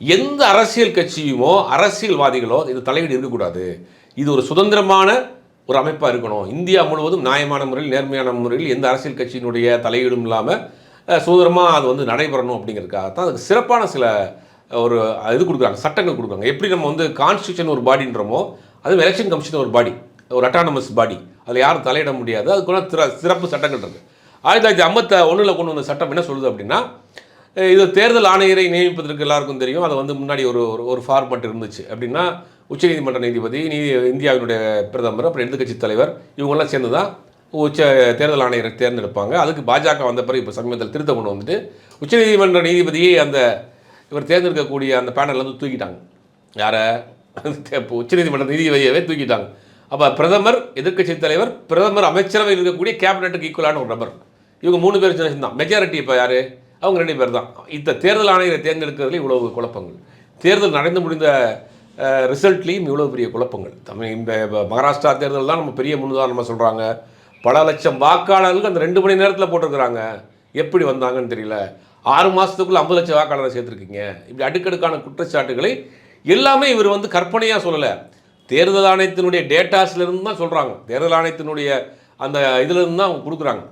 எந்த அரசியல் கட்சியுமோ அரசியல்வாதிகளோ இது தலையீடு இருக்கக்கூடாது. இது ஒரு சுதந்திரமான ஒரு அமைப்பாக இருக்கணும். இந்தியா முழுவதும் நியாயமான முறையில், நேர்மையான முறையில் எந்த அரசியல் கட்சியினுடைய தலையீடும் இல்லாமல் சுதந்திரமாக அது வந்து நடைபெறணும் அப்படிங்கிறதுக்காக தான் அதுக்கு சிறப்பான சில ஒரு இது கொடுக்குறாங்க, சட்டங்கள் கொடுக்குறாங்க. எப்படி நம்ம வந்து கான்ஸ்டியூஷன் ஒரு பாடின்றமோ, அதுவும் எலெக்ஷன் கமிஷன் ஒரு பாடி, ஒரு அட்டானமஸ் பாடி. அதில் யாரும் தலையிட முடியாது. அதுக்குள்ள சிறப்பு சட்டங்கள் இருக்குது. 1951 கொண்டு வந்த சட்டம் என்ன சொல்லுது அப்படின்னா, இது தேர்தல் ஆணையரை நியமிப்பதற்கு எல்லாருக்கும் தெரியும். அது வந்து முன்னாடி ஒரு ஒரு ஃபார்மட் இருந்துச்சு. அப்படின்னா உச்சநீதிமன்ற நீதிபதி, இந்தியாவினுடைய பிரதமர், அப்புறம் எதிர்க்கட்சி தலைவர், இவங்கெல்லாம் சேர்ந்து தான் தேர்தல் ஆணையரை தேர்ந்தெடுப்பாங்க. அதுக்கு பாஜக வந்த பிறகு இப்போ சமீபத்தில் திருத்தம் கொண்டு வந்துட்டு உச்சநீதிமன்ற நீதிபதியை அந்த இவர் தேர்ந்தெடுக்கக்கூடிய அந்த பேனலில் வந்து தூக்கிட்டாங்க. யாரை? இப்போ உச்சநீதிமன்ற நீதிபதியவே தூக்கிட்டாங்க. அப்போ பிரதமர், எதிர்க்கட்சி தலைவர், பிரதமர், அமைச்சரவை இருக்கக்கூடிய கேபினட்டுக்கு ஈக்குவலான ஒரு நபர். இவங்க 3 பேர் தான் மெஜாரிட்டி. இப்போ யார்? அவங்க 2 பேர் தான். இந்த தேர்தல் ஆணையரை தேர்ந்தெடுக்கிறதுல இவ்வளவு குழப்பங்கள், தேர்தல் நடந்து முடிந்த ரிசல்ட்லேயும் இவ்வளோ பெரிய குழப்பங்கள். இந்த மகாராஷ்டிரா தேர்தல் தான் நம்ம பெரிய முன்னுதாரணமாக சொல்கிறாங்க. பல லட்சம் வாக்காளர்களுக்கு அந்த 2 மணி நேரத்தில் போட்டிருக்கிறாங்க. எப்படி வந்தாங்கன்னு தெரியல. 6 மாதத்துக்குள்ளே 50 லட்சம் வாக்காளரை சேர்த்துருக்கீங்க. இப்படி அடுக்கடுக்கான குற்றச்சாட்டுகளை எல்லாமே இவர் வந்து கற்பனையாக சொல்லலை. தேர்தல் ஆணையத்தினுடைய டேட்டாஸ்லேருந்து தான் சொல்கிறாங்க. தேர்தல் ஆணையத்தினுடைய அந்த இதிலிருந்து தான் அவங்க கொடுக்குறாங்க.